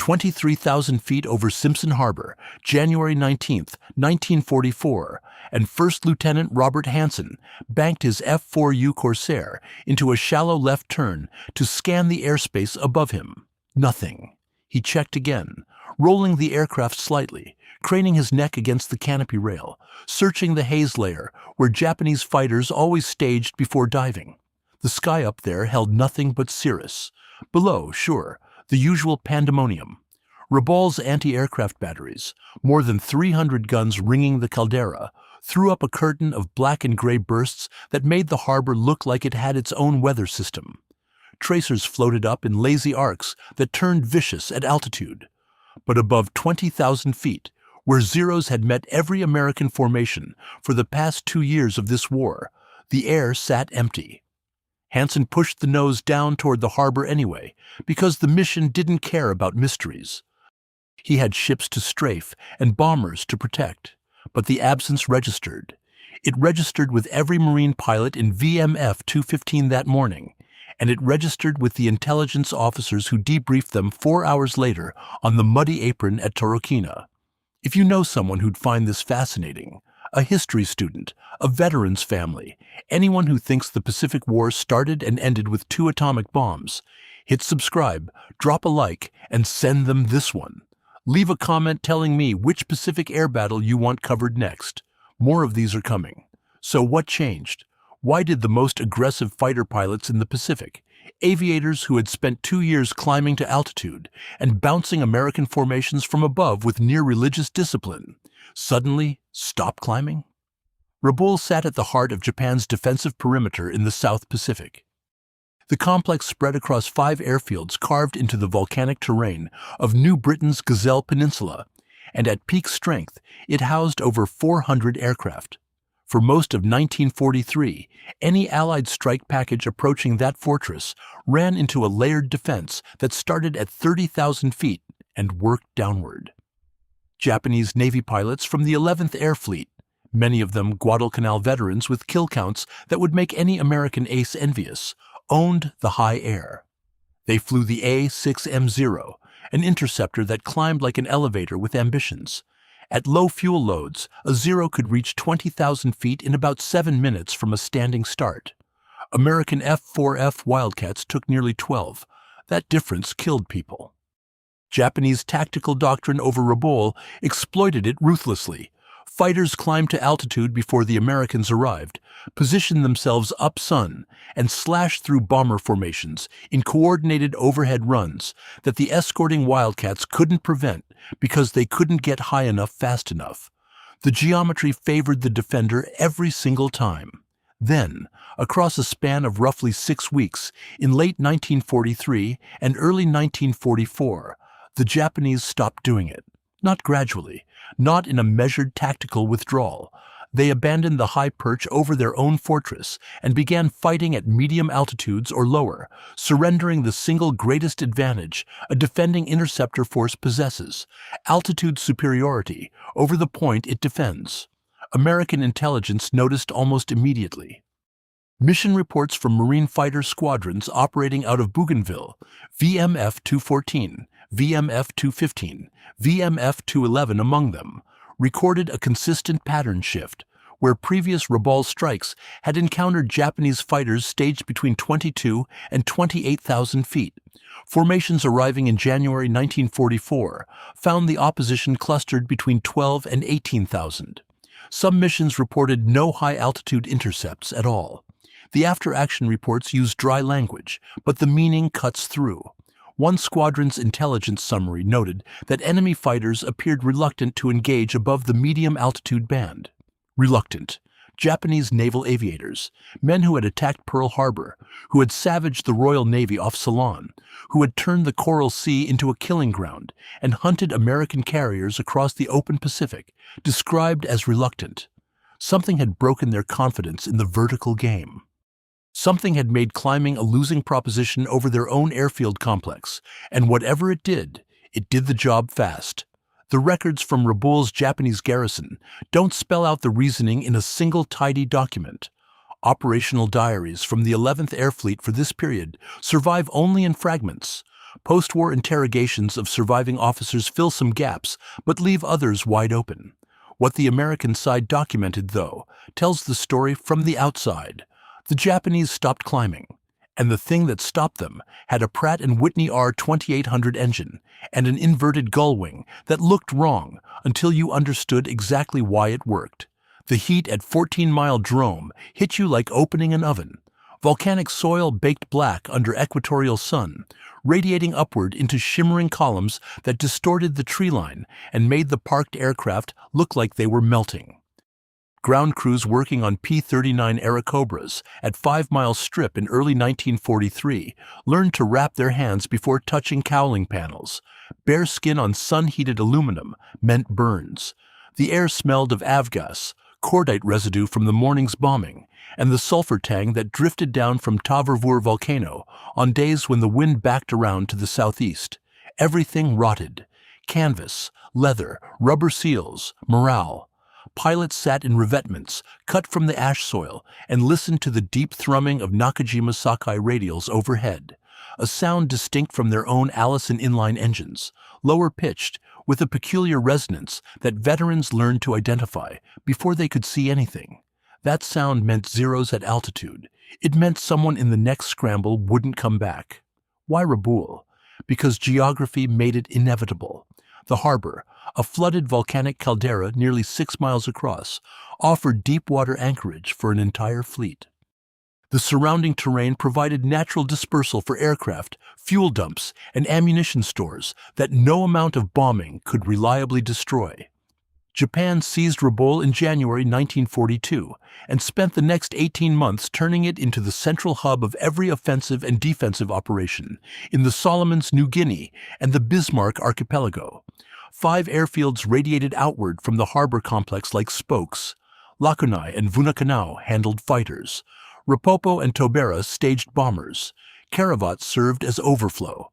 23,000 feet over Simpson Harbor, January 19, 1944, and First Lieutenant Robert Hansen banked his F4U Corsair into a shallow left turn to scan the airspace above him. Nothing. He checked again, rolling the aircraft slightly, craning his neck against the canopy rail, searching the haze layer where Japanese fighters always staged before diving. The sky up there held nothing but cirrus. Below, sure, the usual pandemonium. Rabaul's anti-aircraft batteries, more than 300 guns ringing the caldera, threw up a curtain of black and gray bursts that made the harbor look like it had its own weather system. Tracers floated up in lazy arcs that turned vicious at altitude. But above 20,000 feet, where Zeros had met every American formation for the past 2 years of this war, the air sat empty. Hansen pushed the nose down toward the harbor anyway, because the mission didn't care about mysteries. He had ships to strafe and bombers to protect, but the absence registered. It registered with every Marine pilot in VMF-215 that morning, and it registered with the intelligence officers who debriefed them 4 hours later on the muddy apron at Torokina. If you know someone who'd find this fascinating, a history student, a veteran's family, anyone who thinks the Pacific War started and ended with 2 atomic bombs, hit subscribe, drop a like, and send them this one. Leave a comment telling me which Pacific air battle you want covered next. More of these are coming. So what changed? Why did the most aggressive fighter pilots in the Pacific, aviators who had spent 2 years climbing to altitude and bouncing American formations from above with near-religious discipline, suddenly stop climbing? Rabaul sat at the heart of Japan's defensive perimeter in the South Pacific. The complex spread across 5 airfields carved into the volcanic terrain of New Britain's Gazelle Peninsula, and at peak strength, it housed over 400 aircraft. For most of 1943, any Allied strike package approaching that fortress ran into a layered defense that started at 30,000 feet and worked downward. Japanese Navy pilots from the 11th Air Fleet, many of them Guadalcanal veterans with kill counts that would make any American ace envious, owned the high air. They flew the A-6M0, an interceptor that climbed like an elevator with ambitions. At low fuel loads, a Zero could reach 20,000 feet in about 7 minutes from a standing start. American F4F Wildcats took nearly 12. That difference killed people. Japanese tactical doctrine over Rabaul exploited it ruthlessly. Fighters climbed to altitude before the Americans arrived, positioned themselves up-sun, and slashed through bomber formations in coordinated overhead runs that the escorting Wildcats couldn't prevent because they couldn't get high enough fast enough. The geometry favored the defender every single time. Then, across a span of roughly 6 weeks, in late 1943 and early 1944, the Japanese stopped doing it. Not gradually, not in a measured tactical withdrawal. They abandoned the high perch over their own fortress and began fighting at medium altitudes or lower, surrendering the single greatest advantage a defending interceptor force possesses: altitude superiority over the point it defends. American intelligence noticed almost immediately. Mission reports from Marine fighter squadrons operating out of Bougainville, VMF-214, VMF-215, VMF-211 among them, recorded a consistent pattern shift, where previous Rabaul strikes had encountered Japanese fighters staged between 22 and 28,000 feet. Formations arriving in January 1944 found the opposition clustered between 12 and 18,000. Some missions reported no high-altitude intercepts at all. The after-action reports use dry language, but the meaning cuts through. One squadron's intelligence summary noted that enemy fighters appeared reluctant to engage above the medium-altitude band. Reluctant. Japanese naval aviators, men who had attacked Pearl Harbor, who had savaged the Royal Navy off Ceylon, who had turned the Coral Sea into a killing ground and hunted American carriers across the open Pacific, described as reluctant. Something had broken their confidence in the vertical game. Something had made climbing a losing proposition over their own airfield complex, and whatever it did the job fast. The records from Rabaul's Japanese garrison don't spell out the reasoning in a single tidy document. Operational diaries from the 11th Air Fleet for this period survive only in fragments. Post-war interrogations of surviving officers fill some gaps, but leave others wide open. What the American side documented, though, tells the story from the outside. The Japanese stopped climbing, and the thing that stopped them had a Pratt & Whitney R-2800 engine and an inverted gull wing that looked wrong until you understood exactly why it worked. The heat at 14-mile Drome hit you like opening an oven. Volcanic soil baked black under equatorial sun, radiating upward into shimmering columns that distorted the tree line and made the parked aircraft look like they were melting. Ground crews working on P-39 Airacobras at 5 Mile Strip in early 1943 learned to wrap their hands before touching cowling panels. Bare skin on sun-heated aluminum meant burns. The air smelled of avgas, cordite residue from the morning's bombing, and the sulfur tang that drifted down from Tavravur volcano on days when the wind backed around to the southeast. Everything rotted. Canvas, leather, rubber seals, morale. Pilots sat in revetments, cut from the ash soil, and listened to the deep thrumming of Nakajima Sakai radials overhead, a sound distinct from their own Allison inline engines, lower-pitched, with a peculiar resonance that veterans learned to identify before they could see anything. That sound meant zeros at altitude. It meant someone in the next scramble wouldn't come back. Why Rabaul? Because geography made it inevitable. The harbor, a flooded volcanic caldera nearly 6 miles across, offered deep-water anchorage for an entire fleet. The surrounding terrain provided natural dispersal for aircraft, fuel dumps, and ammunition stores that no amount of bombing could reliably destroy. Japan seized Rabaul in January 1942 and spent the next 18 months turning it into the central hub of every offensive and defensive operation in the Solomons, New Guinea, and the Bismarck Archipelago. 5 airfields radiated outward from the harbor complex like spokes. Lakunai and Vunakanau handled fighters. Rapopo and Tobera staged bombers. Karavat served as overflow.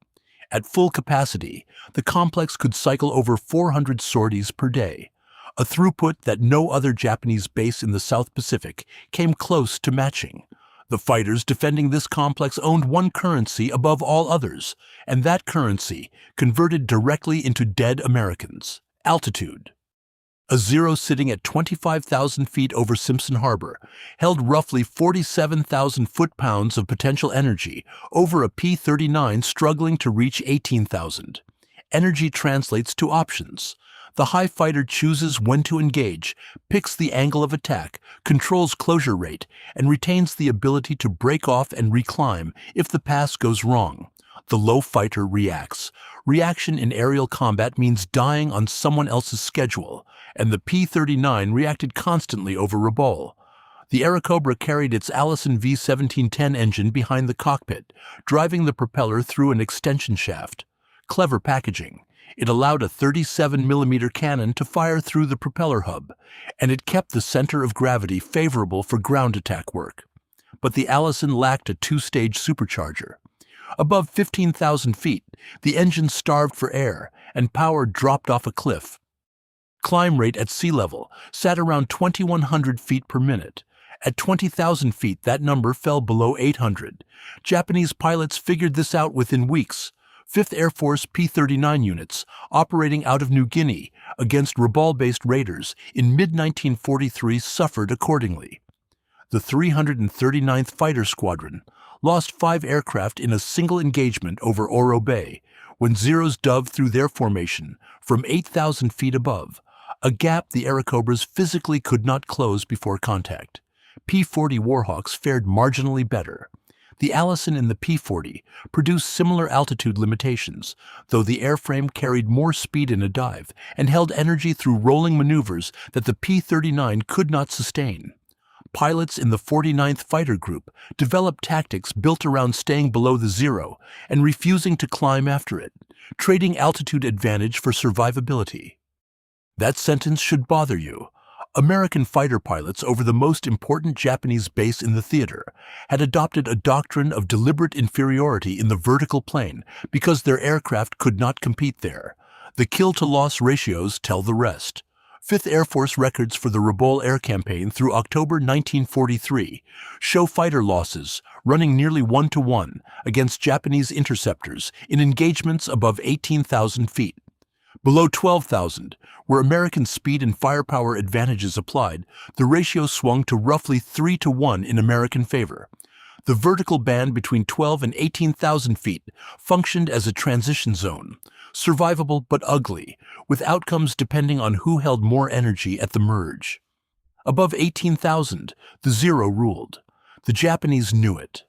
At full capacity, the complex could cycle over 400 sorties per day, a throughput that no other Japanese base in the South Pacific came close to matching. The fighters defending this complex owned one currency above all others, and that currency converted directly into dead Americans: altitude. A Zero sitting at 25,000 feet over Simpson Harbor held roughly 47,000 foot-pounds of potential energy over a P-39 struggling to reach 18,000. Energy translates to options. The high fighter chooses when to engage, picks the angle of attack, controls closure rate, and retains the ability to break off and reclimb if the pass goes wrong. The low fighter reacts. Reaction in aerial combat means dying on someone else's schedule, and the P-39 reacted constantly over Rabaul. The Airacobra carried its Allison V-1710 engine behind the cockpit, driving the propeller through an extension shaft. Clever packaging. It allowed a 37mm cannon to fire through the propeller hub, and it kept the center of gravity favorable for ground attack work. But the Allison lacked a 2-stage supercharger. Above 15,000 feet, the engine starved for air, and power dropped off a cliff. Climb rate at sea level sat around 2,100 feet per minute. At 20,000 feet, that number fell below 800. Japanese pilots figured this out within weeks. 5th Air Force P-39 units operating out of New Guinea against Rabaul-based raiders in mid-1943 suffered accordingly. The 339th Fighter Squadron lost 5 aircraft in a single engagement over Oro Bay when Zeros dove through their formation from 8,000 feet above, a gap the Airacobras physically could not close before contact. P-40 Warhawks fared marginally better. The Allison and the P-40 produced similar altitude limitations, though the airframe carried more speed in a dive and held energy through rolling maneuvers that the P-39 could not sustain. Pilots in the 49th Fighter Group developed tactics built around staying below the Zero and refusing to climb after it, trading altitude advantage for survivability. That sentence should bother you. American fighter pilots over the most important Japanese base in the theater had adopted a doctrine of deliberate inferiority in the vertical plane because their aircraft could not compete there. The kill-to-loss ratios tell the rest. 5th Air Force records for the Rabaul Air Campaign through October 1943 show fighter losses running nearly 1-to-1 against Japanese interceptors in engagements above 18,000 feet. Below 12,000, where American speed and firepower advantages applied, the ratio swung to roughly 3-to-1 in American favor. The vertical band between 12 and 18,000 feet functioned as a transition zone, survivable but ugly, with outcomes depending on who held more energy at the merge. Above 18,000, the zero ruled. The Japanese knew it.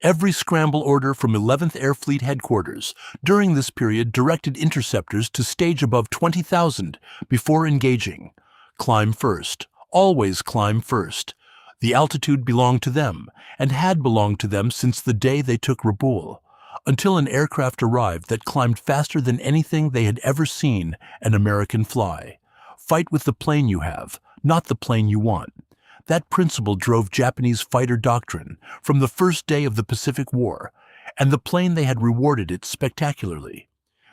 Every scramble order from 11th Air Fleet headquarters during this period directed interceptors to stage above 20,000 before engaging. Climb first. Always climb first. The altitude belonged to them, and had belonged to them since the day they took Rabaul, until an aircraft arrived that climbed faster than anything they had ever seen an American fly. Fight with the plane you have, not the plane you want. That principle drove Japanese fighter doctrine from the first day of the Pacific War, and the plane they had rewarded it spectacularly.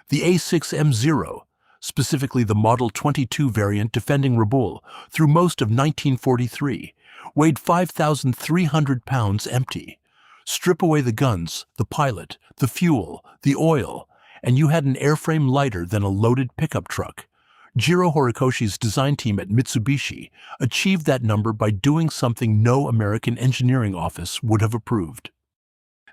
The A6M0, specifically the Model 22 variant defending Rabaul through most of 1943, weighed 5,300 pounds empty. Strip away the guns, the pilot, the fuel, the oil, and you had an airframe lighter than a loaded pickup truck. Jiro Horikoshi's design team at Mitsubishi achieved that number by doing something no American engineering office would have approved.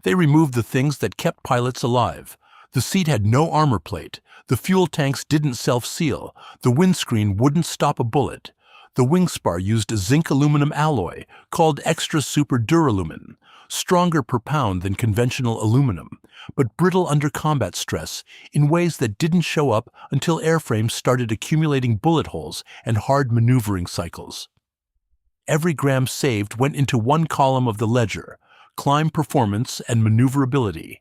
They removed the things that kept pilots alive. The seat had no armor plate, the fuel tanks didn't self-seal, the windscreen wouldn't stop a bullet. The wing spar used a zinc aluminum alloy called extra super duralumin, stronger per pound than conventional aluminum, but brittle under combat stress in ways that didn't show up until airframes started accumulating bullet holes and hard maneuvering cycles. Every gram saved went into one column of the ledger: climb performance and maneuverability.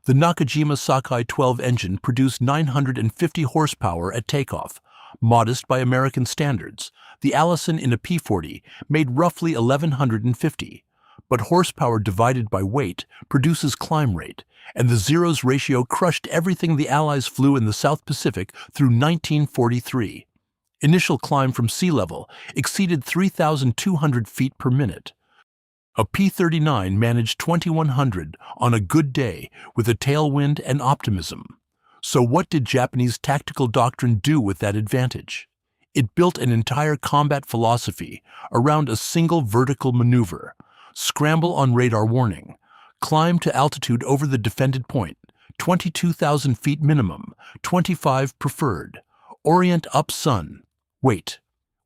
The Nakajima Sakai 12 engine produced 950 horsepower at takeoff, modest by American standards. The Allison in a P-40 made roughly 1,150. But horsepower divided by weight produces climb rate, and the zeros ratio crushed everything the Allies flew in the South Pacific through 1943. Initial climb from sea level exceeded 3,200 feet per minute. A P-39 managed 2,100 on a good day with a tailwind and optimism. So what did Japanese tactical doctrine do with that advantage? It built an entire combat philosophy around a single vertical maneuver. Scramble on radar warning. Climb to altitude over the defended point, 22,000 feet minimum, 25 preferred. Orient up sun. Wait.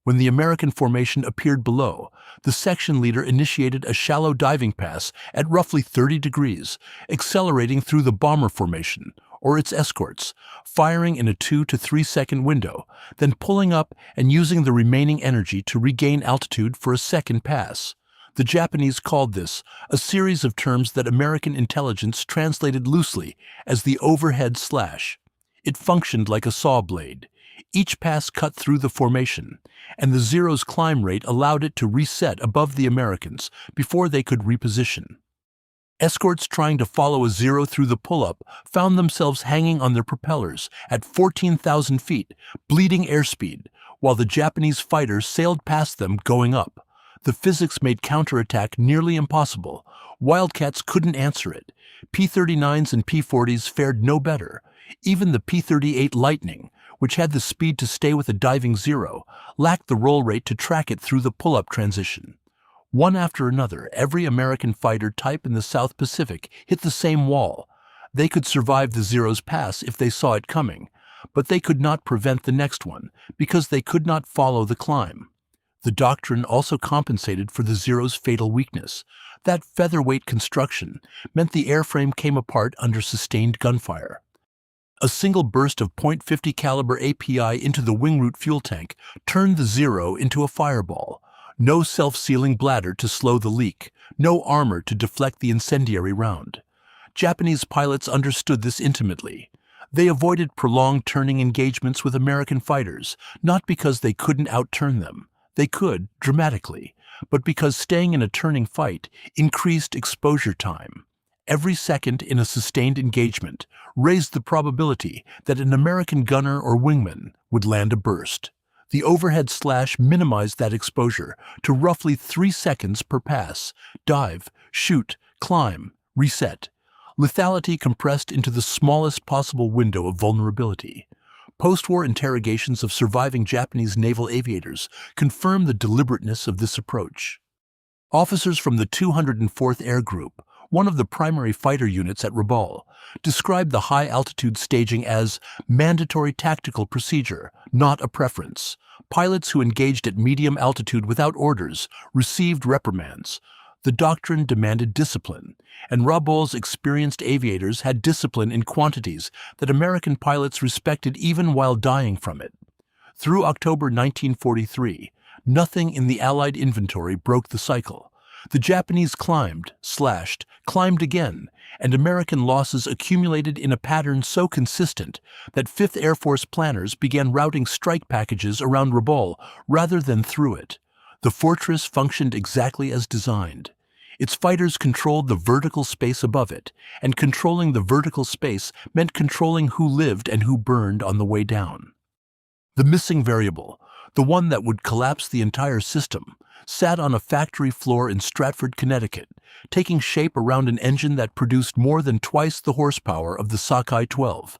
When the American formation appeared below, the section leader initiated a shallow diving pass at roughly 30 degrees, accelerating through the bomber formation, or its escorts, firing in a 2 to 3 second window, then pulling up and using the remaining energy to regain altitude for a second pass. The Japanese called this a series of terms that American intelligence translated loosely as the overhead slash. It functioned like a saw blade. Each pass cut through the formation, and the Zero's climb rate allowed it to reset above the Americans before they could reposition. Escorts trying to follow a Zero through the pull-up found themselves hanging on their propellers at 14,000 feet, bleeding airspeed, while the Japanese fighters sailed past them going up. The physics made counterattack nearly impossible. Wildcats couldn't answer it. P-39s and P-40s fared no better. Even the P-38 Lightning, which had the speed to stay with a diving Zero, lacked the roll rate to track it through the pull-up transition. One after another, every American fighter type in the South Pacific hit the same wall. They could survive the Zero's pass if they saw it coming, but they could not prevent the next one because they could not follow the climb. The doctrine also compensated for the Zero's fatal weakness. That featherweight construction meant the airframe came apart under sustained gunfire. A single burst of .50 caliber API into the wing root fuel tank turned the Zero into a fireball. No self-sealing bladder to slow the leak, no armor to deflect the incendiary round. Japanese pilots understood this intimately. They avoided prolonged turning engagements with American fighters, not because they couldn't outturn them. They could, dramatically, but because staying in a turning fight increased exposure time. Every second in a sustained engagement raised the probability that an American gunner or wingman would land a burst. The overhead slash minimized that exposure to roughly 3 seconds per pass. Dive, shoot, Climb, reset. Lethality compressed into the smallest possible window of vulnerability. Post-war interrogations of surviving Japanese naval aviators confirm the deliberateness of this approach. Officers from the 204th Air Group, one of the primary fighter units at Rabaul, described the high-altitude staging as mandatory tactical procedure, not a preference. Pilots who engaged at medium altitude without orders received reprimands. The doctrine demanded discipline, and Rabaul's experienced aviators had discipline in quantities that American pilots respected even while dying from it. Through October 1943, nothing in the Allied inventory broke the cycle. The Japanese climbed, slashed, climbed again, and American losses accumulated in a pattern so consistent that 5th Air Force planners began routing strike packages around Rabaul rather than through it. The fortress functioned exactly as designed. Its fighters controlled the vertical space above it, and controlling the vertical space meant controlling who lived and who burned on the way down. The missing variable, the one that would collapse the entire system, sat on a factory floor in Stratford, Connecticut, taking shape around an engine that produced more than twice the horsepower of the Sockeye 12.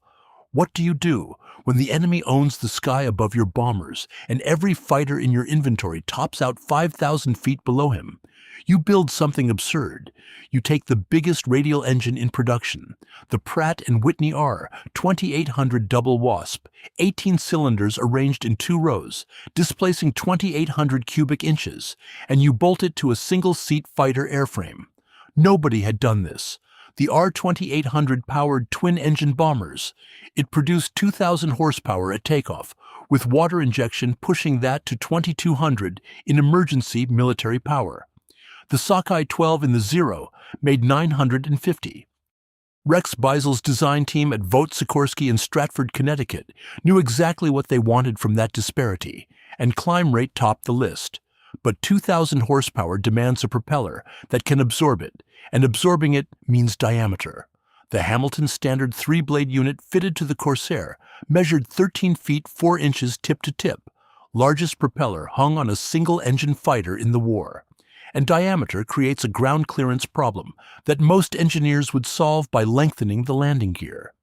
What do you do when the enemy owns the sky above your bombers and every fighter in your inventory tops out 5,000 feet below him? You build something absurd. You take the biggest radial engine in production, the Pratt and Whitney R 2800 double wasp, 18 cylinders arranged in 2 rows, displacing 2,800 cubic inches, and you bolt it to a single-seat fighter airframe. Nobody had done this. The R-2800 powered twin-engine bombers. It produced 2,000 horsepower at takeoff, with water injection pushing that to 2,200 in emergency military power. The Sockeye 12 in the Zero made 950. Rex Beisel's design team at Vogt Sikorsky in Stratford, Connecticut, knew exactly what they wanted from that disparity, and climb rate topped the list. But 2,000 horsepower demands a propeller that can absorb it, and absorbing it means diameter. The Hamilton Standard 3-blade unit fitted to the Corsair measured 13 feet 4 inches tip to tip, largest propeller hung on a single-engine fighter in the war. And diameter creates a ground clearance problem that most engineers would solve by lengthening the landing gear.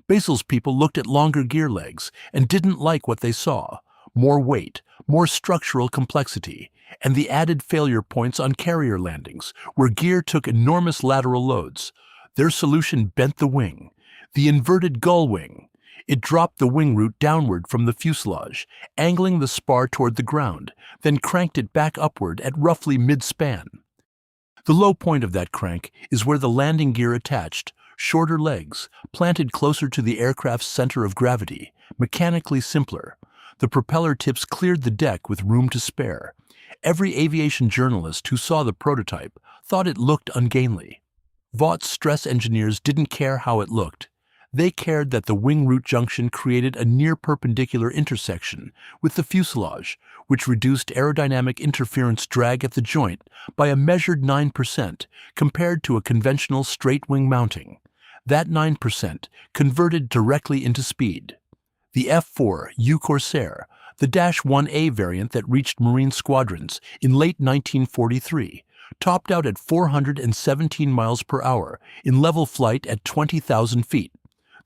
Beisel's people looked at longer gear legs and didn't like what they saw: more weight, more structural complexity, and the added failure points on carrier landings, where gear took enormous lateral loads. Their solution bent the wing, the inverted gull wing. It dropped the wing root downward from the fuselage, angling the spar toward the ground, then cranked it back upward at roughly mid-span. The low point of that crank is where the landing gear attached, shorter legs, planted closer to the aircraft's center of gravity, mechanically simpler. The propeller tips cleared the deck with room to spare. Every aviation journalist who saw the prototype thought it looked ungainly. Vought's stress engineers didn't care how it looked. They cared that the wing root junction created a near-perpendicular intersection with the fuselage, which reduced aerodynamic interference drag at the joint by a measured 9% compared to a conventional straight-wing mounting. That 9% converted directly into speed. The F4U Corsair, the -1A variant that reached Marine squadrons in late 1943, topped out at 417 miles per hour in level flight at 20,000 feet.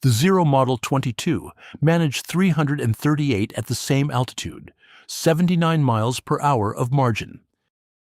The Zero Model 22 managed 338 at the same altitude, 79 miles per hour of margin.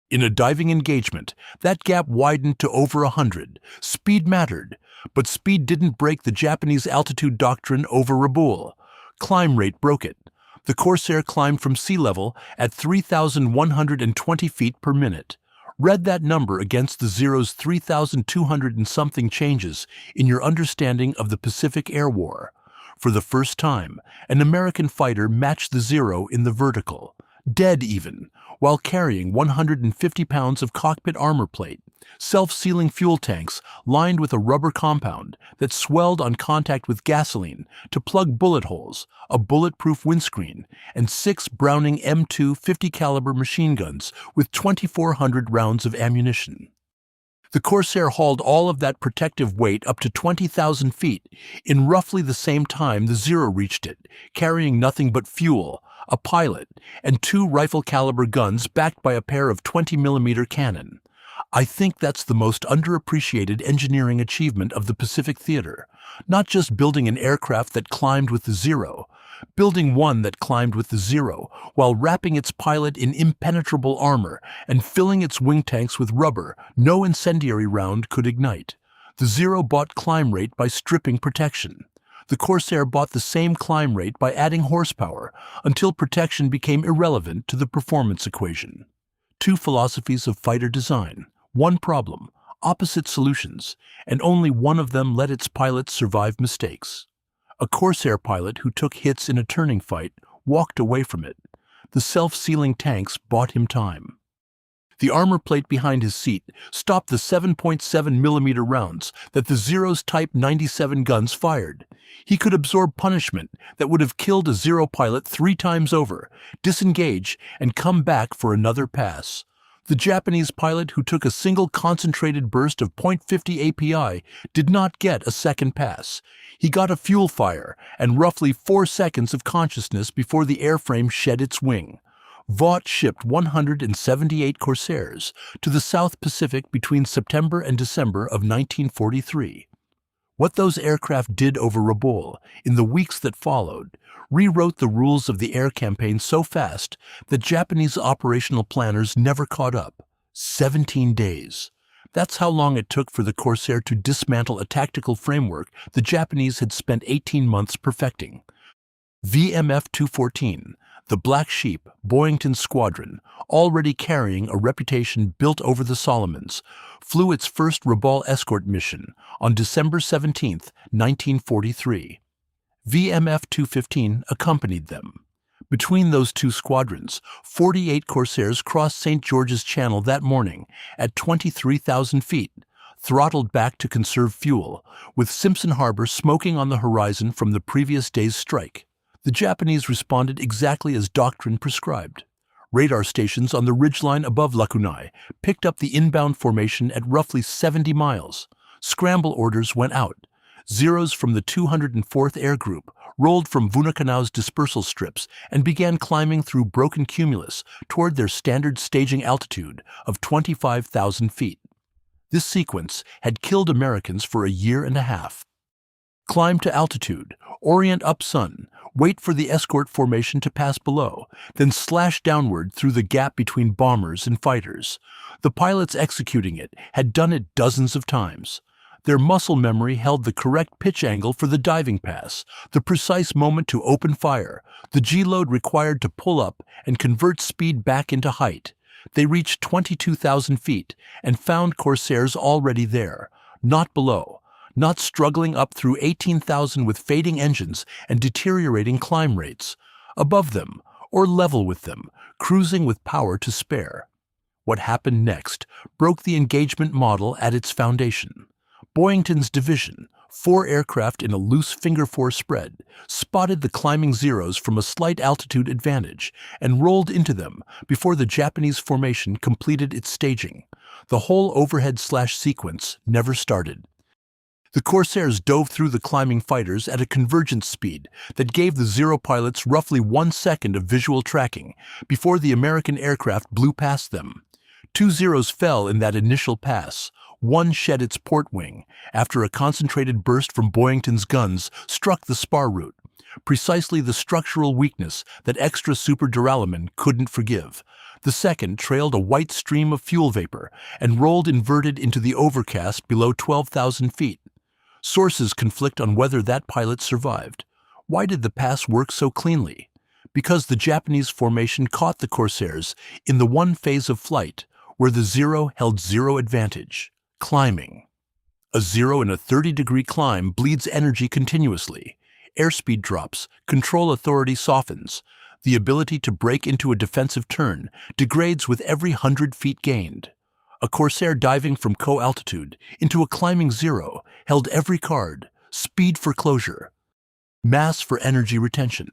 In a diving engagement, that gap widened to over 100. Speed mattered, but speed didn't break the Japanese altitude doctrine over Rabaul. Climb rate broke it. The Corsair climbed from sea level at 3,120 feet per minute. Read that number against the Zero's 3,200 and something changes in your understanding of the Pacific Air War. For the first time, an American fighter matched the Zero in the vertical, dead even, while carrying 150 pounds of cockpit armor plate, self-sealing fuel tanks lined with a rubber compound that swelled on contact with gasoline to plug bullet holes, a bulletproof windscreen, and 6 Browning M2 50 caliber machine guns with 2,400 rounds of ammunition. The Corsair hauled all of that protective weight up to 20,000 feet in roughly the same time the Zero reached it, carrying nothing but fuel, a pilot, and 2 rifle-caliber guns backed by a pair of 20mm cannon. I think that's the most underappreciated engineering achievement of the Pacific Theater. Not just building an aircraft that climbed with the Zero, building one that climbed with the Zero while wrapping its pilot in impenetrable armor and filling its wing tanks with rubber no incendiary round could ignite. The Zero bought climb rate by stripping protection. The Corsair bought the same climb rate by adding horsepower until protection became irrelevant to the performance equation. Two philosophies of fighter design, one problem, opposite solutions, and only one of them let its pilots survive mistakes. A Corsair pilot who took hits in a turning fight walked away from it. The self-sealing tanks bought him time. The armor plate behind his seat stopped the 7.7mm rounds that the Zero's Type 97 guns fired. He could absorb punishment that would have killed a Zero pilot 3 times over, disengage, and come back for another pass. The Japanese pilot who took a single concentrated burst of .50 API did not get a second pass. He got a fuel fire and roughly 4 seconds of consciousness before the airframe shed its wing. Vought shipped 178 Corsairs to the South Pacific between September and December of 1943. What those aircraft did over Rabaul in the weeks that followed rewrote the rules of the air campaign so fast that Japanese operational planners never caught up. 17 days. That's how long it took for the Corsair to dismantle a tactical framework the Japanese had spent 18 months perfecting. VMF-214, the black sheep Boyington Squadron, already carrying a reputation built over the Solomons, flew its first Rabaul escort mission on December 17, 1943. VMF-215 accompanied them. Between those two squadrons, 48 Corsairs crossed St. George's Channel that morning at 23,000 feet, throttled back to conserve fuel, with Simpson Harbor smoking on the horizon from the previous day's strike. The Japanese responded exactly as doctrine prescribed. Radar stations on the ridgeline above Lakunai picked up the inbound formation at roughly 70 miles. Scramble orders went out. Zeros from the 204th Air Group rolled from Vunakanau's dispersal strips and began climbing through broken cumulus toward their standard staging altitude of 25,000 feet. This sequence had killed Americans for a year and a half. Climb to altitude, orient up sun, wait for the escort formation to pass below, then slash downward through the gap between bombers and fighters. The pilots executing it had done it dozens of times. Their muscle memory held the correct pitch angle for the diving pass, the precise moment to open fire, the G-load required to pull up and convert speed back into height. They reached 22,000 feet and found Corsairs already there, not below, not struggling up through 18,000 with fading engines and deteriorating climb rates. Above them, or level with them, cruising with power to spare. What happened next broke the engagement model at its foundation. Boyington's division, 4 aircraft in a loose finger-4 spread, spotted the climbing Zeros from a slight altitude advantage and rolled into them before the Japanese formation completed its staging. The whole overhead/sequence never started. The Corsairs dove through the climbing fighters at a convergence speed that gave the Zero pilots roughly 1 second of visual tracking before the American aircraft blew past them. 2 Zeros fell in that initial pass. One shed its port wing after a concentrated burst from Boyington's guns struck the spar root, precisely the structural weakness that extra superduralumin couldn't forgive. The second trailed a white stream of fuel vapor and rolled inverted into the overcast below 12,000 feet. Sources conflict on whether that pilot survived. Why did the pass work so cleanly? Because the Japanese formation caught the Corsairs in the one phase of flight where the Zero held zero advantage. Climbing. A Zero in a 30-degree climb bleeds energy continuously. Airspeed drops, control authority softens. The ability to break into a defensive turn degrades with every 100 feet gained. A Corsair diving from co-altitude into a climbing Zero held every card, speed for closure, mass for energy retention,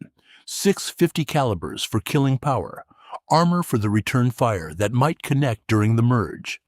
650 calibers for killing power, armor for the return fire that might connect during the merge.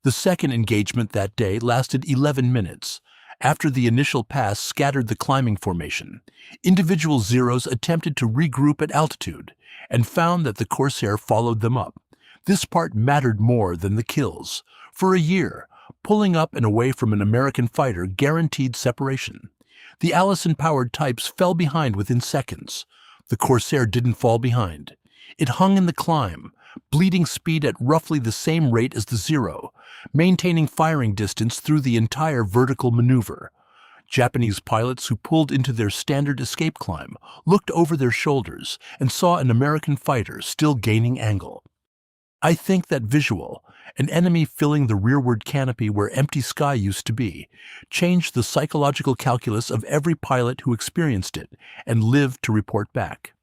The second engagement that day lasted 11 minutes. After the initial pass scattered the climbing formation, individual Zeros attempted to regroup at altitude and found that the Corsair followed them up. This part mattered more than the kills. For a year, pulling up and away from an American fighter guaranteed separation. The Allison-powered types fell behind within seconds. The Corsair didn't fall behind. It hung in the climb, bleeding speed at roughly the same rate as the Zero, maintaining firing distance through the entire vertical maneuver. Japanese pilots who pulled into their standard escape climb looked over their shoulders and saw an American fighter still gaining angle. I think that visual, an enemy filling the rearward canopy where empty sky used to be, changed the psychological calculus of every pilot who experienced it and lived to report back.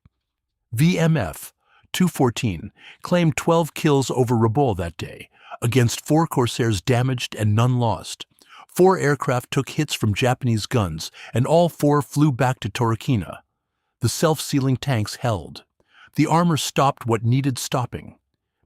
VMF-214 claimed 12 kills over Rabaul that day, against 4 Corsairs damaged and none lost. 4 aircraft took hits from Japanese guns, and all 4 flew back to Torquemada. The self-sealing tanks held. The armor stopped what needed stopping.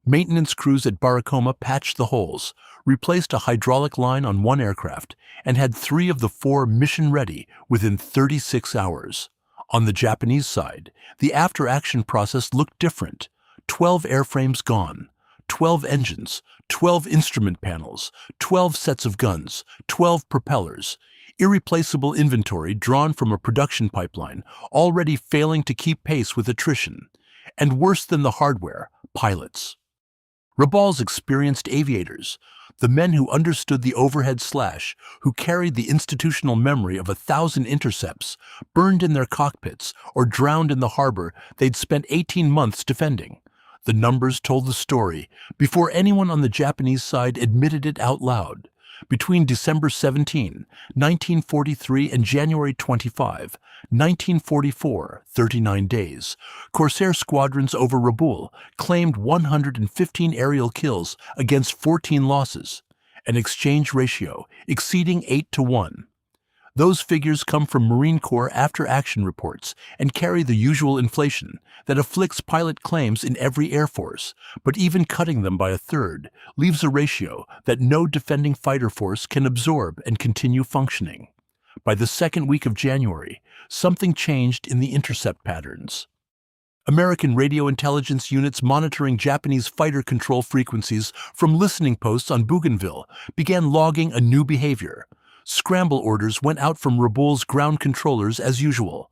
Maintenance crews at Baracoma patched the holes, replaced a hydraulic line on 1 aircraft, and had 3 of the 4 mission-ready within 36 hours. On the Japanese side, the after-action process looked different. 12 airframes gone, 12 engines, 12 instrument panels, 12 sets of guns, 12 propellers, irreplaceable inventory drawn from a production pipeline already failing to keep pace with attrition. And worse than the hardware, pilots. Rabaul's experienced aviators, the men who understood the overhead slash, who carried the institutional memory of 1,000 intercepts, burned in their cockpits or drowned in the harbor they'd spent 18 months defending. The numbers told the story before anyone on the Japanese side admitted it out loud. Between December 17, 1943 and January 25, 1944, 39 days, Corsair squadrons over Rabaul claimed 115 aerial kills against 14 losses, an exchange ratio exceeding 8-to-1. Those figures come from Marine Corps after-action reports and carry the usual inflation that afflicts pilot claims in every Air Force, but even cutting them by a third leaves a ratio that no defending fighter force can absorb and continue functioning. By the second week of January, something changed in the intercept patterns. American radio intelligence units monitoring Japanese fighter control frequencies from listening posts on Bougainville began logging a new behavior. Scramble orders went out from Rabaul's ground controllers as usual.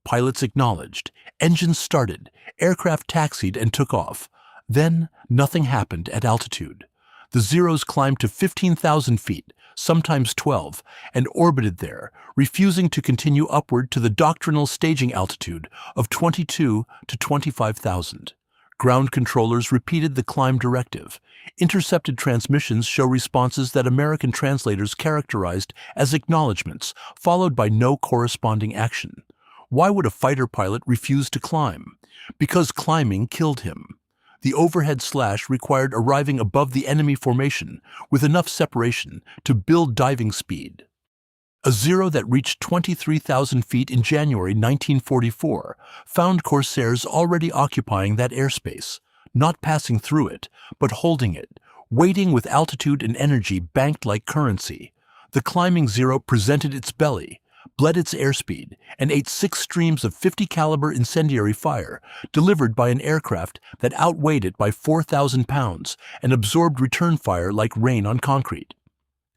Pilots acknowledged, engines started, aircraft taxied and took off. Then, nothing happened at altitude. The Zeros climbed to 15,000 feet, sometimes 12, and orbited there, refusing to continue upward to the doctrinal staging altitude of 22 to 25,000. Ground controllers repeated the climb directive. Intercepted transmissions show responses that American translators characterized as acknowledgments, followed by no corresponding action. Why would a fighter pilot refuse to climb? Because climbing killed him. The overhead slash required arriving above the enemy formation with enough separation to build diving speed. A Zero that reached 23,000 feet in January 1944 found Corsairs already occupying that airspace, not passing through it, but holding it, waiting with altitude and energy banked like currency. The climbing Zero presented its belly, bled its airspeed, and ate 6 streams of 50 caliber incendiary fire delivered by an aircraft that outweighed it by 4,000 pounds and absorbed return fire like rain on concrete.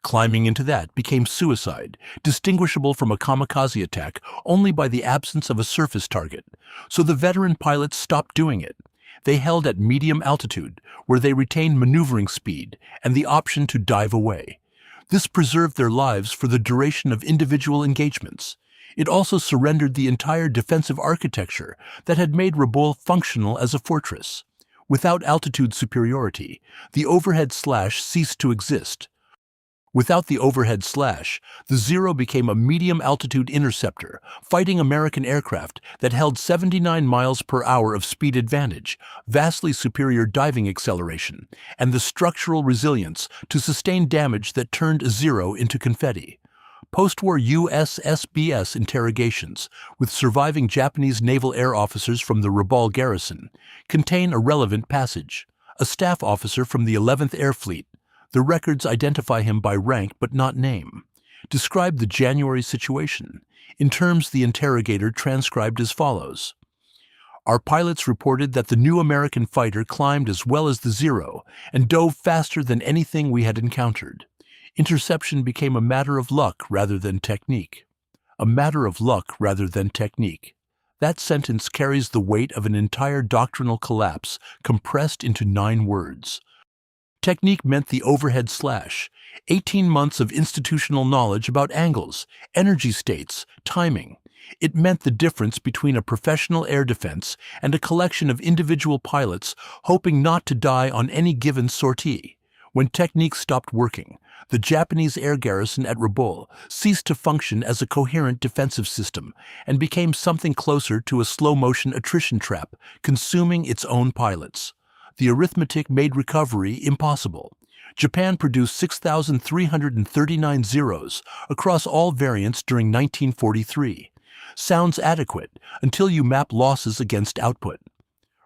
Climbing into that became suicide, distinguishable from a kamikaze attack only by the absence of a surface target, so the veteran pilots stopped doing it. They held at medium altitude, where they retained maneuvering speed and the option to dive away. This preserved their lives for the duration of individual engagements. It also surrendered the entire defensive architecture that had made Rabaul functional as a fortress. Without altitude superiority, the overhead slash ceased to exist. Without the overhead slash, the Zero became a medium-altitude interceptor, fighting American aircraft that held 79 miles per hour of speed advantage, vastly superior diving acceleration, and the structural resilience to sustain damage that turned a Zero into confetti. Post-war USSBS interrogations with surviving Japanese naval air officers from the Rabaul garrison contain a relevant passage. A staff officer from the 11th Air Fleet, the records identify him by rank but not name, described the January situation, in terms the interrogator transcribed as follows. Our pilots reported that the new American fighter climbed as well as the Zero and dove faster than anything we had encountered. Interception became a matter of luck rather than technique. A matter of luck rather than technique. That sentence carries the weight of an entire doctrinal collapse compressed into 9 words. Technique meant the overhead slash, 18 months of institutional knowledge about angles, energy states, timing. It meant the difference between a professional air defense and a collection of individual pilots hoping not to die on any given sortie. When technique stopped working, the Japanese air garrison at Rabaul ceased to function as a coherent defensive system and became something closer to a slow-motion attrition trap, consuming its own pilots. The arithmetic made recovery impossible. Japan produced 6,339 Zeros across all variants during 1943. Sounds adequate until you map losses against output.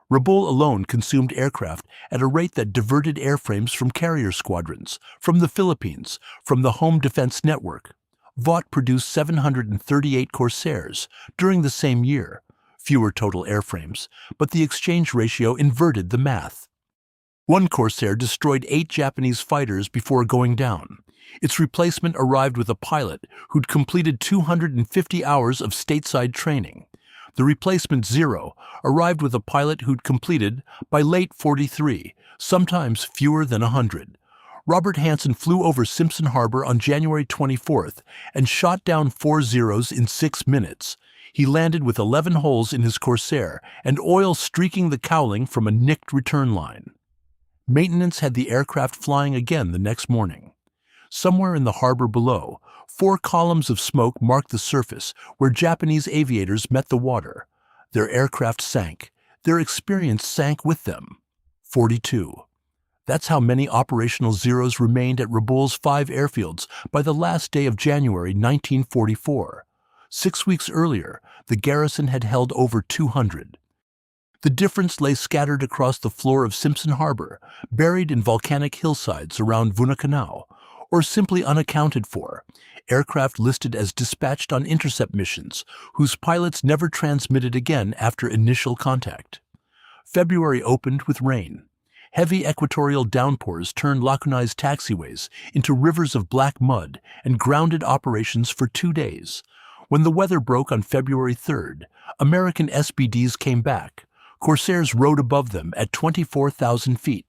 Rabaul alone consumed aircraft at a rate that diverted airframes from carrier squadrons, from the Philippines, from the Home Defense Network. Vought produced 738 Corsairs during the same year, fewer total airframes, but the exchange ratio inverted the math. One Corsair destroyed 8 Japanese fighters before going down. Its replacement arrived with a pilot who'd completed 250 hours of stateside training. The replacement Zero arrived with a pilot who'd completed, by late 43, sometimes fewer than 100. Robert Hansen flew over Simpson Harbor on January 24th and shot down 4 Zeros in 6 minutes. He landed with 11 holes in his Corsair and oil streaking the cowling from a nicked return line. Maintenance had the aircraft flying again the next morning. Somewhere in the harbor below, 4 columns of smoke marked the surface where Japanese aviators met the water. Their aircraft sank. Their experience sank with them. 42. That's how many operational Zeros remained at Rabaul's 5 airfields by the last day of January 1944. 6 weeks earlier, the garrison had held over 200. The difference lay scattered across the floor of Simpson Harbor, buried in volcanic hillsides around Vunakanau, or simply unaccounted for, aircraft listed as dispatched on intercept missions, whose pilots never transmitted again after initial contact. February opened with rain. Heavy equatorial downpours turned Lakunai's taxiways into rivers of black mud and grounded operations for 2 days. When the weather broke on February 3rd, American SBDs came back. Corsairs rode above them at 24,000 feet.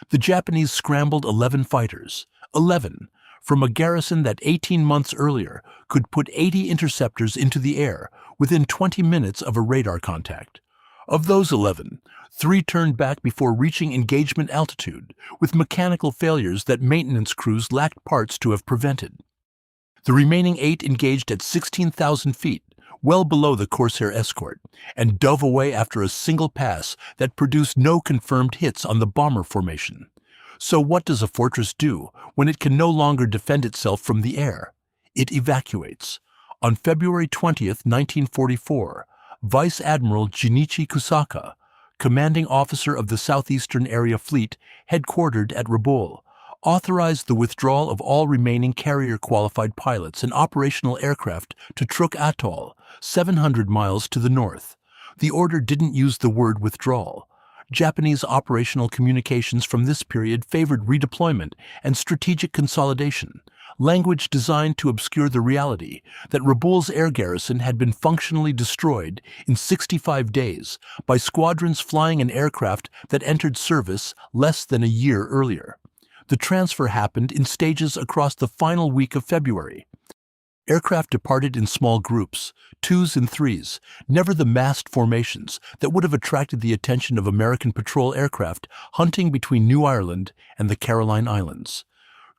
The Japanese scrambled 11 fighters. 11, from a garrison that 18 months earlier could put 80 interceptors into the air within 20 minutes of a radar contact. Of those 11, 3 turned back before reaching engagement altitude, with mechanical failures that maintenance crews lacked parts to have prevented. The remaining 8 engaged at 16,000 feet, well below the Corsair escort, and dove away after a single pass that produced no confirmed hits on the bomber formation. So what does a fortress do when it can no longer defend itself from the air? It evacuates. On February 20th, 1944, Vice Admiral Junichi Kusaka, commanding officer of the Southeastern Area Fleet, headquartered at Rabaul, authorized the withdrawal of all remaining carrier-qualified pilots and operational aircraft to Truk Atoll, 700 miles to the north. The order didn't use the word withdrawal. Japanese operational communications from this period favored redeployment and strategic consolidation, language designed to obscure the reality that Rabaul's air garrison had been functionally destroyed in 65 days by squadrons flying an aircraft that entered service less than a year earlier. The transfer happened in stages across the final week of February. Aircraft departed in small groups, 2s and 3s, never the massed formations that would have attracted the attention of American patrol aircraft hunting between New Ireland and the Caroline Islands.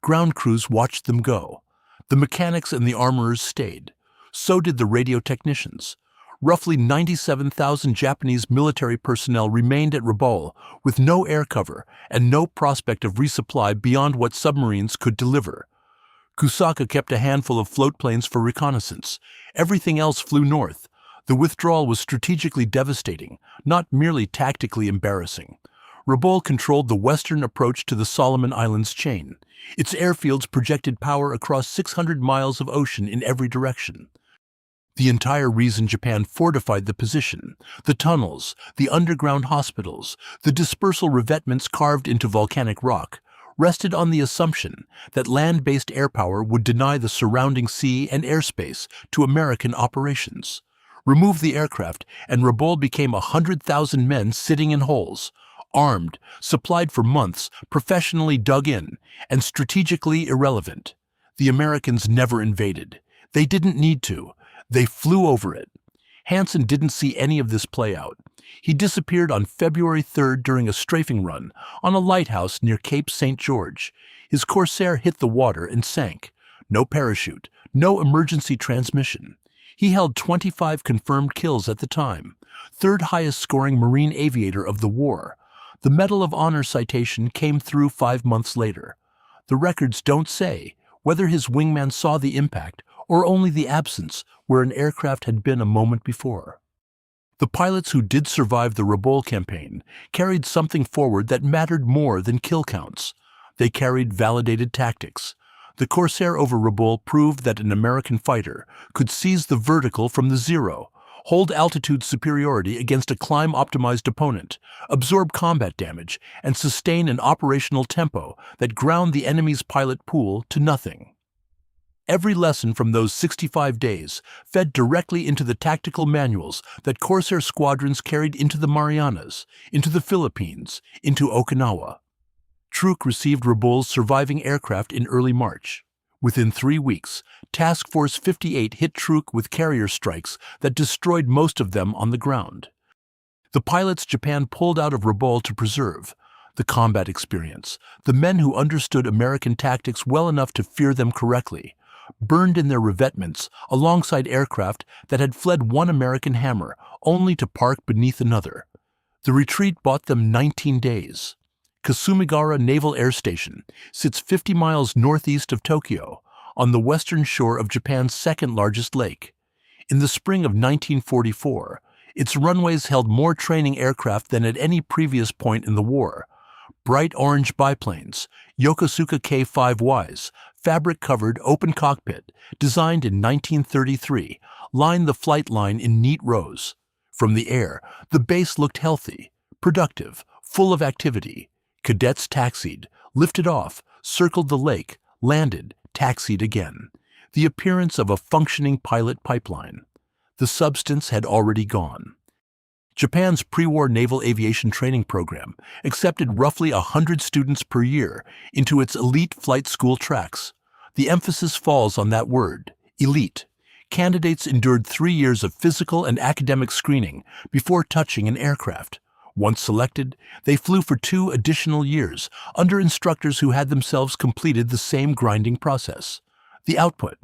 Ground crews watched them go. The mechanics and the armorers stayed. So did the radio technicians. Roughly 97,000 Japanese military personnel remained at Rabaul with no air cover and no prospect of resupply beyond what submarines could deliver. Kusaka kept a handful of float planes for reconnaissance. Everything else flew north. The withdrawal was strategically devastating, not merely tactically embarrassing. Rabaul controlled the western approach to the Solomon Islands chain. Its airfields projected power across 600 miles of ocean in every direction. The entire reason Japan fortified the position, the tunnels, the underground hospitals, the dispersal revetments carved into volcanic rock, rested on the assumption that land-based air power would deny the surrounding sea and airspace to American operations. Remove the aircraft, and Rabaul became 100,000 men sitting in holes, armed, supplied for months, professionally dug in, and strategically irrelevant. The Americans never invaded. They didn't need to. They flew over it. Hansen didn't see any of this play out. He disappeared on February 3rd during a strafing run on a lighthouse near Cape St. George. His Corsair hit the water and sank. No parachute, no emergency transmission. He held 25 confirmed kills at the time, third highest scoring Marine aviator of the war. The Medal of Honor citation came through 5 months later. The records don't say whether his wingman saw the impact or only the absence where an aircraft had been a moment before. The pilots who did survive the Rabaul campaign carried something forward that mattered more than kill counts. They carried validated tactics. The Corsair over Rabaul proved that an American fighter could seize the vertical from the zero, hold altitude superiority against a climb-optimized opponent, absorb combat damage, and sustain an operational tempo that ground the enemy's pilot pool to nothing. Every lesson from those 65 days fed directly into the tactical manuals that Corsair squadrons carried into the Marianas, into the Philippines, into Okinawa. Truk received Rabaul's surviving aircraft in early March. Within 3 weeks, Task Force 58 hit Truk with carrier strikes that destroyed most of them on the ground. The pilots Japan pulled out of Rabaul to preserve, the combat experience, the men who understood American tactics well enough to fear them correctly, burned in their revetments alongside aircraft that had fled one American hammer only to park beneath another. The retreat bought them 19 days. Kasumigara Naval Air Station sits 50 miles northeast of Tokyo, on the western shore of Japan's second-largest lake. In the spring of 1944, its runways held more training aircraft than at any previous point in the war. Bright orange biplanes, Yokosuka K-5Ys, fabric-covered open cockpit, designed in 1933, lined the flight line in neat rows. From the air, the base looked healthy, productive, full of activity. Cadets taxied, lifted off, circled the lake, landed, taxied again. The appearance of a functioning pilot pipeline. The substance had already gone. Japan's pre-war naval aviation training program accepted roughly 100 students per year into its elite flight school tracks. The emphasis falls on that word, elite. Candidates endured 3 years of physical and academic screening before touching an aircraft. Once selected, they flew for 2 additional years under instructors who had themselves completed the same grinding process. The output: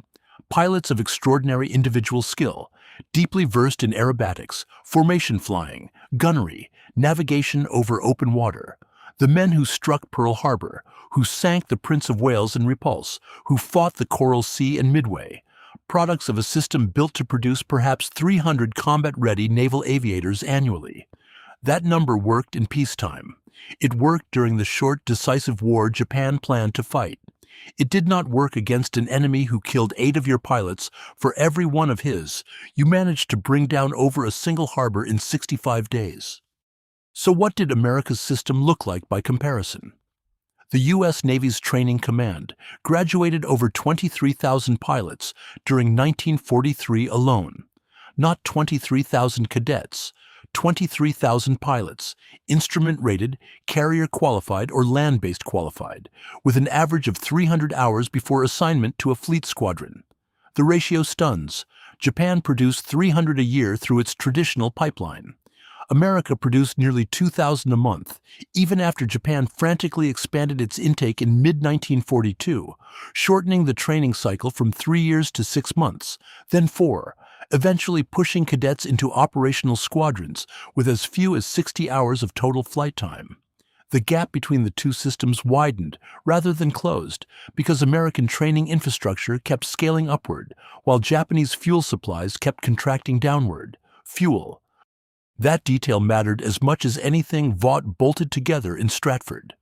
pilots of extraordinary individual skill, deeply versed in aerobatics, formation flying, gunnery, navigation over open water. The men who struck Pearl Harbor, who sank the Prince of Wales and Repulse, who fought the Coral Sea and Midway. Products of a system built to produce perhaps 300 combat-ready naval aviators annually. That number worked in peacetime. It worked during the short, decisive war Japan planned to fight. It did not work against an enemy who killed 8 of your pilots for every one of his. You managed to bring down over a single harbor in 65 days. So what did America's system look like by comparison? The U.S. Navy's Training Command graduated over 23,000 pilots during 1943 alone. Not 23,000 cadets, 23,000 pilots, instrument-rated, carrier-qualified or land-based qualified, with an average of 300 hours before assignment to a fleet squadron. The ratio stuns. Japan produced 300 a year through its traditional pipeline. America produced nearly 2,000 a month, even after Japan frantically expanded its intake in mid-1942, shortening the training cycle from 3 years to 6 months, then 4, eventually pushing cadets into operational squadrons with as few as 60 hours of total flight time. The gap between the two systems widened rather than closed because American training infrastructure kept scaling upward, while Japanese fuel supplies kept contracting downward. Fuel. That detail mattered as much as anything Vought bolted together in Stratford.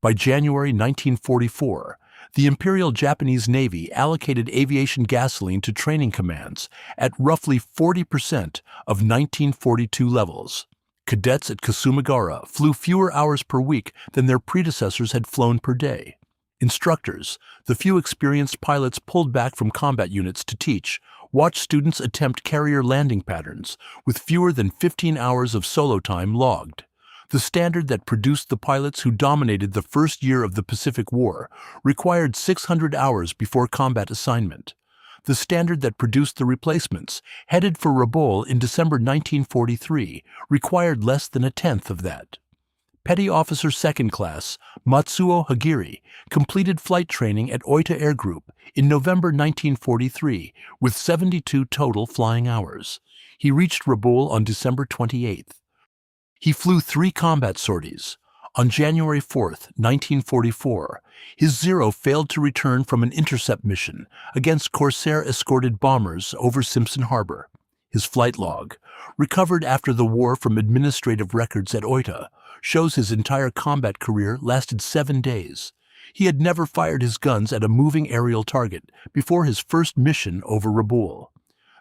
By January 1944, The Imperial Japanese Navy allocated aviation gasoline to training commands at roughly 40% of 1942 levels. Cadets at Kasumagara flew fewer hours per week than their predecessors had flown per day. Instructors, the few experienced pilots pulled back from combat units to teach, watched students attempt carrier landing patterns with fewer than 15 hours of solo time logged. The standard that produced the pilots who dominated the first year of the Pacific War required 600 hours before combat assignment. The standard that produced the replacements, headed for Rabaul in December 1943, required less than a tenth of that. Petty Officer Second Class Matsuo Hagiri completed flight training at Oita Air Group in November 1943 with 72 total flying hours. He reached Rabaul on December 28th. He flew 3 combat sorties. On January 4, 1944, his Zero failed to return from an intercept mission against Corsair-escorted bombers over Simpson Harbor. His flight log, recovered after the war from administrative records at Oita, shows his entire combat career lasted 7 days. He had never fired his guns at a moving aerial target before his first mission over Rabaul.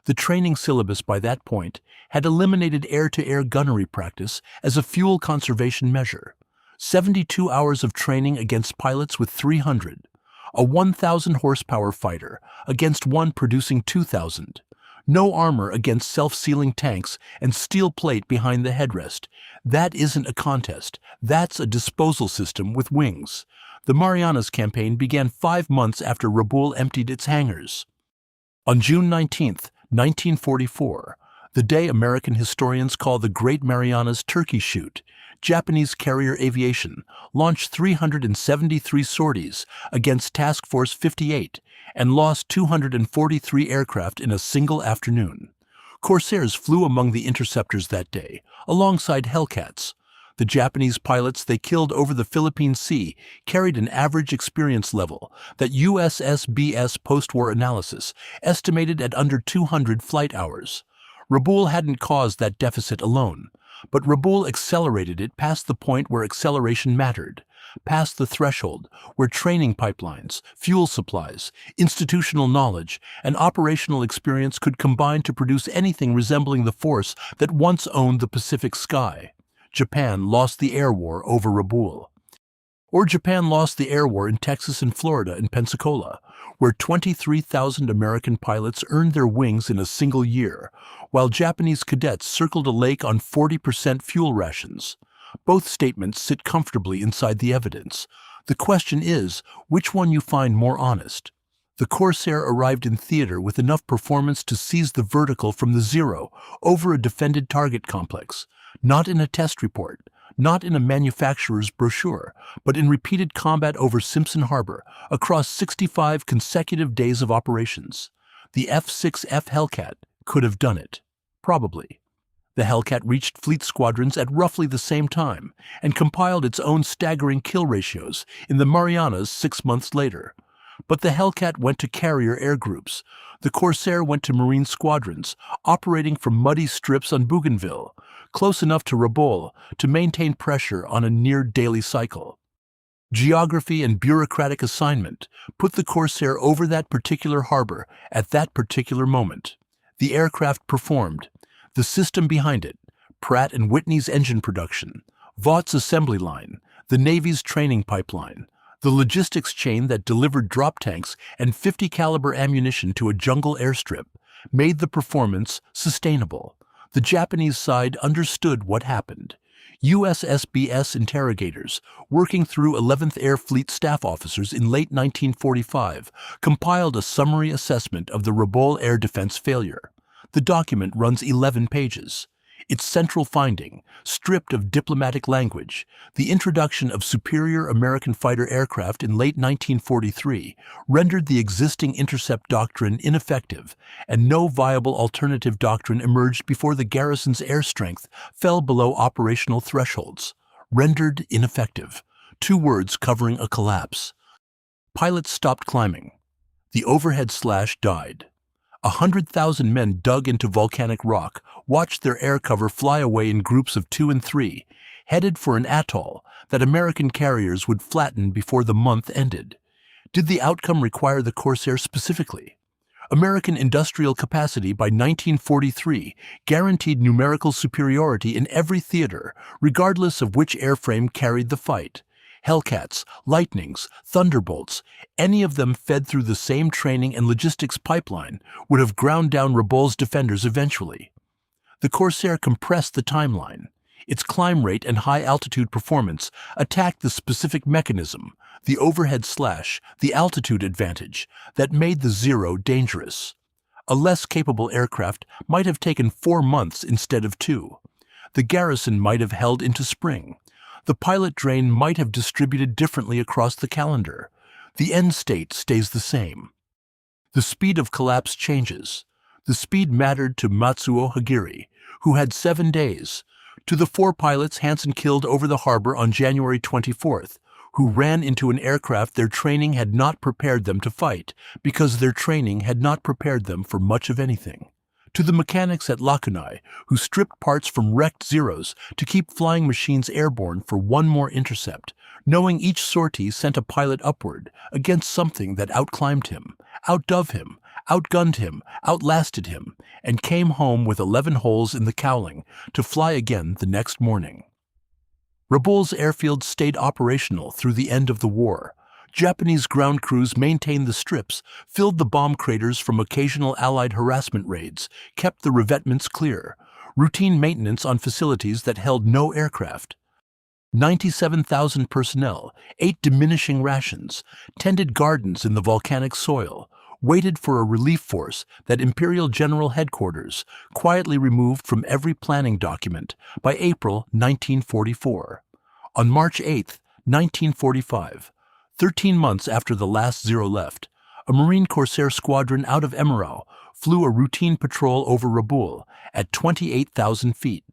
The training syllabus by that point had eliminated air-to-air gunnery practice as a fuel conservation measure. 72 hours of training against pilots with 300, a 1,000 horsepower fighter against one producing 2,000, no armor against self-sealing tanks and steel plate behind the headrest. That isn't a contest, that's a disposal system with wings. The Marianas campaign began 5 months after Rabaul emptied its hangars. On June 19, 1944, the day American historians call the Great Marianas Turkey Shoot, Japanese carrier Aviation launched 373 sorties against Task Force 58 and lost 243 aircraft in a single afternoon. Corsairs flew among the interceptors that day, alongside Hellcats. The Japanese pilots they killed over the Philippine Sea carried an average experience level that USSBS post-war analysis estimated at under 200 flight hours. Rabaul hadn't caused that deficit alone, but Rabaul accelerated it past the point where acceleration mattered, past the threshold where training pipelines, fuel supplies, institutional knowledge, and operational experience could combine to produce anything resembling the force that once owned the Pacific sky. Japan lost the air war over Rabaul. Or Japan lost the air war in Texas and Florida in Pensacola, where 23,000 American pilots earned their wings in a single year, while Japanese cadets circled a lake on 40% fuel rations. Both statements sit comfortably inside the evidence. The question is, which one you find more honest? The Corsair arrived in theater with enough performance to seize the vertical from the Zero over a defended target complex, not in a test report, not in a manufacturer's brochure, but in repeated combat over Simpson Harbor across 65 consecutive days of operations. The F-6F Hellcat could have done it. Probably. The Hellcat reached fleet squadrons at roughly the same time and compiled its own staggering kill ratios in the Marianas 6 months later. But the Hellcat went to carrier air groups. The Corsair went to Marine squadrons, operating from muddy strips on Bougainville, close enough to Rabaul to maintain pressure on a near-daily cycle. Geography and bureaucratic assignment put the Corsair over that particular harbor at that particular moment. The aircraft performed. The system behind it, Pratt and Whitney's engine production, Vaught's assembly line, the Navy's training pipeline, the logistics chain that delivered drop tanks and 50 caliber ammunition to a jungle airstrip, made the performance sustainable. The Japanese side understood what happened. USSBS interrogators, working through 11th Air Fleet staff officers in late 1945, compiled a summary assessment of the Rabaul air defense failure. The document runs 11 pages. Its central finding, stripped of diplomatic language, the introduction of superior American fighter aircraft in late 1943 rendered the existing intercept doctrine ineffective, and no viable alternative doctrine emerged before the garrison's air strength fell below operational thresholds. Rendered ineffective. 2 words covering a collapse. Pilots stopped climbing. The overhead slash died. 100,000 men dug into volcanic rock, watched their air cover fly away in groups of 2 and 3, headed for an atoll that American carriers would flatten before the month ended. Did the outcome require the Corsair specifically? American industrial capacity by 1943 guaranteed numerical superiority in every theater, regardless of which airframe carried the fight. Hellcats, Lightnings, Thunderbolts, any of them fed through the same training and logistics pipeline would have ground down Rabaul's defenders eventually. The Corsair compressed the timeline. Its climb rate and high-altitude performance attacked the specific mechanism, the overhead slash, the altitude advantage, that made the Zero dangerous. A less capable aircraft might have taken 4 months instead of 2. The garrison might have held into spring. The pilot drain might have distributed differently across the calendar. The end state stays the same. The speed of collapse changes. The speed mattered to Matsuo Hagiri, who had 7 days. To the 4 pilots Hansen killed over the harbor on January 24th, who ran into an aircraft their training had not prepared them to fight, because their training had not prepared them for much of anything. To the mechanics at Lakunai, who stripped parts from wrecked Zeros to keep flying machines airborne for one more intercept, knowing each sortie sent a pilot upward against something that outclimbed him, outdove him, outgunned him, outlasted him, and came home with 11 holes in the cowling to fly again the next morning. Rabaul's airfield stayed operational through the end of the war. Japanese ground crews maintained the strips, filled the bomb craters from occasional Allied harassment raids, kept the revetments clear, routine maintenance on facilities that held no aircraft. 97,000 personnel, ate diminishing rations, tended gardens in the volcanic soil, waited for a relief force that Imperial General Headquarters quietly removed from every planning document by April 1944. On March 8, 1945, 13 months after the last Zero left, a Marine Corsair squadron out of Emerau flew a routine patrol over Rabaul at 28,000 feet.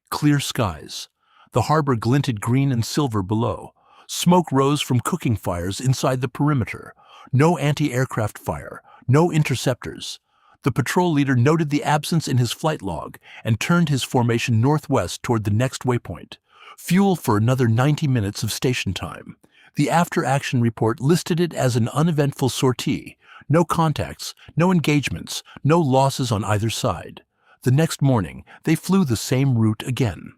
Clear skies. The harbor glinted green and silver below. Smoke rose from cooking fires inside the perimeter. No anti-aircraft fire, no interceptors. The patrol leader noted the absence in his flight log and turned his formation northwest toward the next waypoint. Fuel for another 90 minutes of station time. The after-action report listed it as an uneventful sortie. No contacts, no engagements, no losses on either side. The next morning, they flew the same route again.